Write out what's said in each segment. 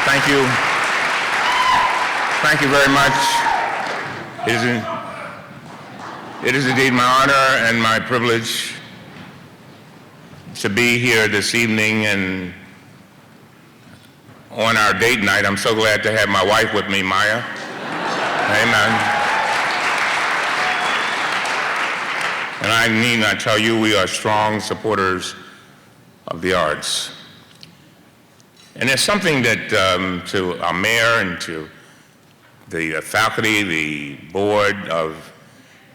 Thank you. Thank you very much. It is indeed my honor and my privilege to be here this evening, and on our date night, I'm so glad to have my wife with me, Maya. Amen. And I need not tell you, we are strong supporters of the arts. And there's something that to our mayor and to the faculty, the board of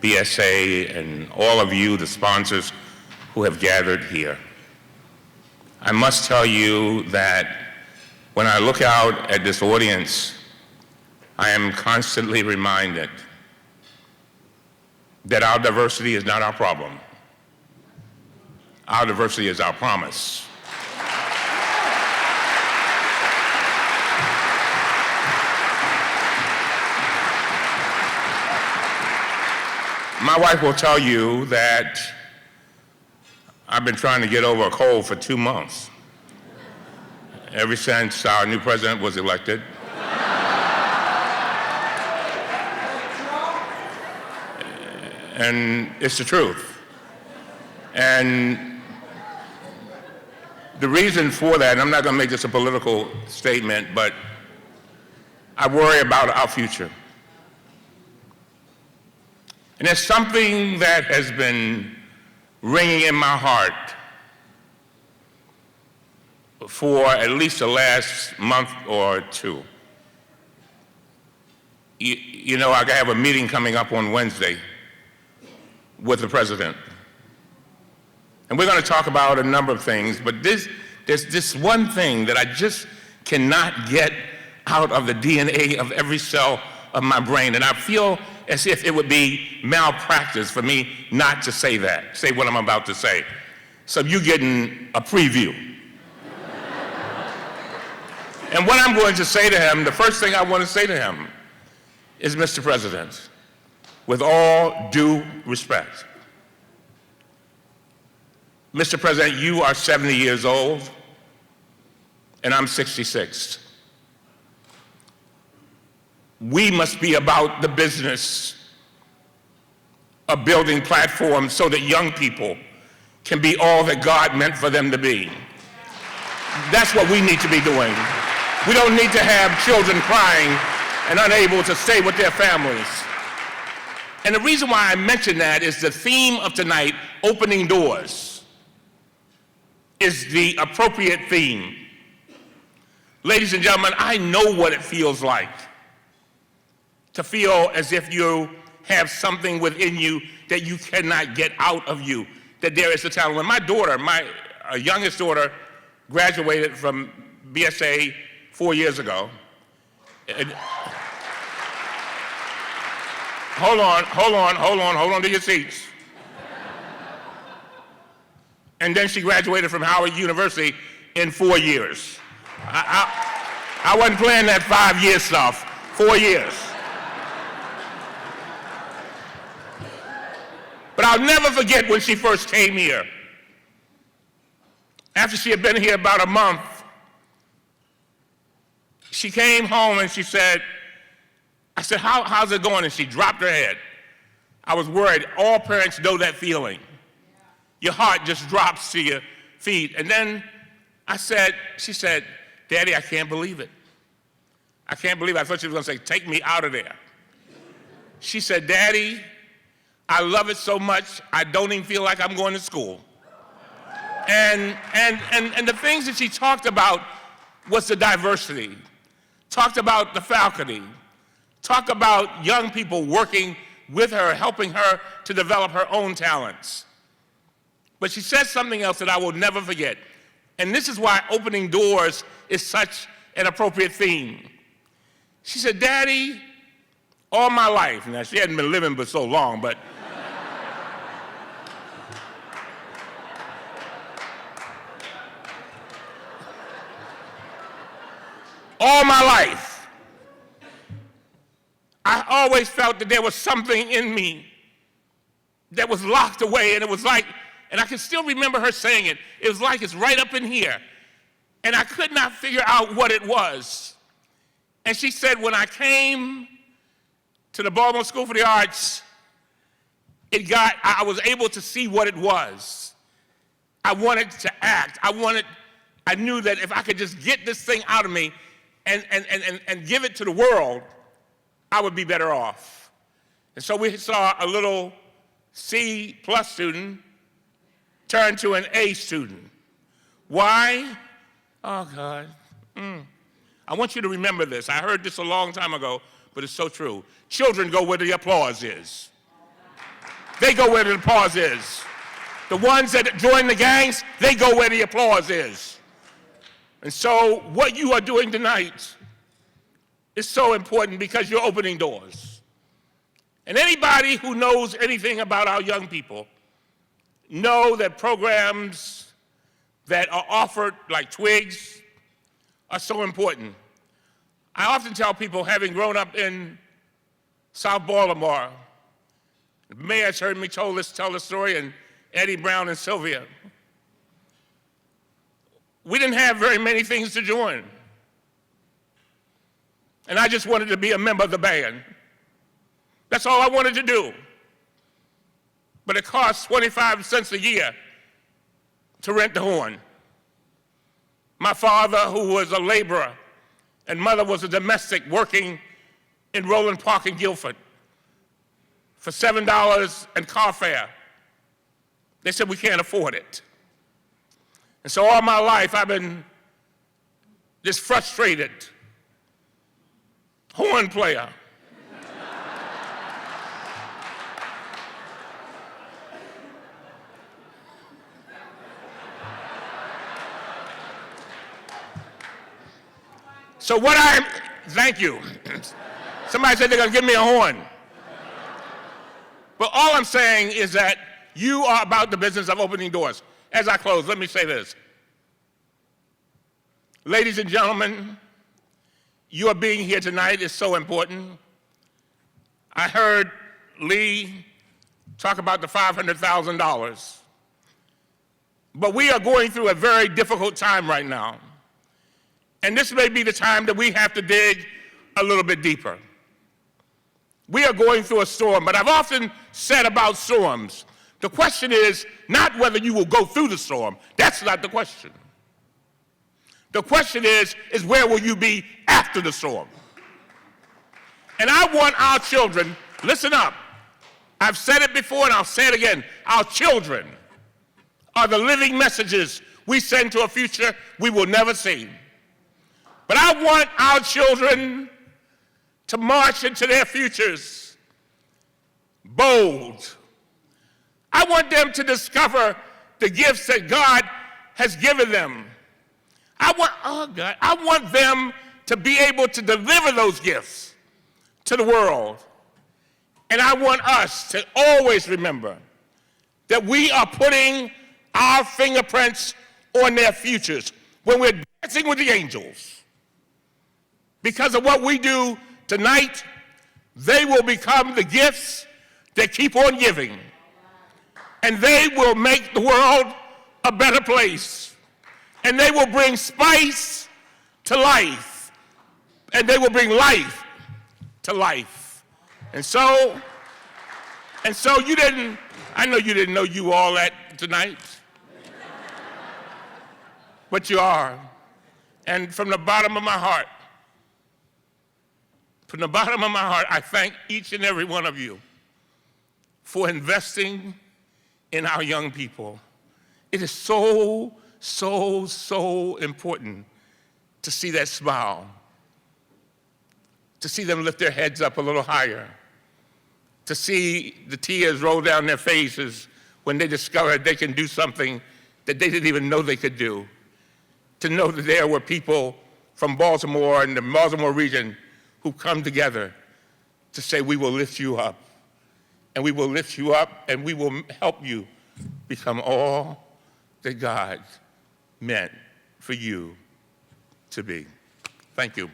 BSA, and all of you, the sponsors who have gathered here. I must tell you that when I look out at this audience, I am constantly reminded that our diversity is not our problem. Our diversity is our promise. My wife will tell you that I've been trying to get over a cold for 2 months, ever since our new president was elected. And it's the truth. And the reason for that, and I'm not going to make this a political statement, but I worry about our future. And there's something that has been ringing in my heart for at least the last month or two. You know, I have a meeting coming up on Wednesday with the president. And we're going to talk about a number of things, but there's this one thing that I just cannot get out of the DNA of every cell of my brain, and I feel as if it would be malpractice for me not to say what I'm about to say. So you're getting a preview. And what I'm going to say to him, the first thing I want to say to him is, Mr. President, with all due respect, Mr. President, you are 70 years old, and I'm 66. We must be about the business of building platforms so that young people can be all that God meant for them to be. That's what we need to be doing. We don't need to have children crying and unable to stay with their families. And the reason why I mention that is the theme of tonight, opening doors, is the appropriate theme. Ladies and gentlemen, I know what it feels like to feel as if you have something within you that you cannot get out of you, that there is a talent. When my daughter, my youngest daughter, graduated from BSA 4 years ago, hold on to your seats. And then she graduated from Howard University in 4 years. I wasn't playing that 5-year stuff, 4 years. But I'll never forget when she first came here. After she had been here about a month, she came home and she said, I said, how's it going? And she dropped her head. I was worried. All parents know that feeling. Your heart just drops to your feet. And then she said, Daddy, I can't believe it. I can't believe it. I thought she was going to say, take me out of there. She said, Daddy, I love it so much, I don't even feel like I'm going to school. And the things that she talked about was the diversity, talked about the faculty, talked about young people working with her, helping her to develop her own talents. But she said something else that I will never forget. And this is why opening doors is such an appropriate theme. She said, Daddy, all my life, now she hadn't been living for so long, but all my life, I always felt that there was something in me that was locked away, and it was like, and I can still remember her saying it, it was like it's right up in here, and I could not figure out what it was. And she said, when I came to the Baltimore School for the Arts, I was able to see what it was. I wanted to act. I knew that if I could just get this thing out of me and give it to the world, I would be better off. And so we saw a little C+ student turn to an A student. Why? Oh, God. I want you to remember this. I heard this a long time ago, but it's so true. Children go where the applause is. They go where the applause is. The ones that join the gangs, they go where the applause is. And so what you are doing tonight is so important because you're opening doors. And anybody who knows anything about our young people know that programs that are offered, like Twigs, are so important. I often tell people, having grown up in South Baltimore, the mayor's heard me tell this story, and Eddie Brown and Sylvia. We didn't have very many things to join. And I just wanted to be a member of the band. That's all I wanted to do. But it costs 25 cents a year to rent the horn. My father, who was a laborer, and mother was a domestic working in Roland Park in Guilford for $7 and car fare. They said, we can't afford it. And so all my life, I've been this frustrated horn player. So thank you. Somebody said they're gonna give me a horn. But all I'm saying is that you are about the business of opening doors. As I close, let me say this. Ladies and gentlemen, your being here tonight is so important. I heard Lee talk about the $500,000. But we are going through a very difficult time right now. And this may be the time that we have to dig a little bit deeper. We are going through a storm, but I've often said about storms, the question is not whether you will go through the storm. That's not the question. The question is where will you be after the storm? And I want our children, listen up. I've said it before and I'll say it again. Our children are the living messages we send to a future we will never see. But I want our children to march into their futures bold. I want them to discover the gifts that God has given them. I want them to be able to deliver those gifts to the world. And I want us to always remember that we are putting our fingerprints on their futures when we're dancing with the angels. Because of what we do tonight, they will become the gifts that keep on giving. And they will make the world a better place. And they will bring spice to life. And they will bring life to life. And so I know you didn't know you all that tonight. But you are. And from the bottom of my heart, I thank each and every one of you for investing in our young people. It is so, so, so important to see that smile, to see them lift their heads up a little higher, to see the tears roll down their faces when they discovered they can do something that they didn't even know they could do, to know that there were people from Baltimore and the Baltimore region who come together to say, we will lift you up, and we will lift you up, and we will help you become all that God meant for you to be. Thank you.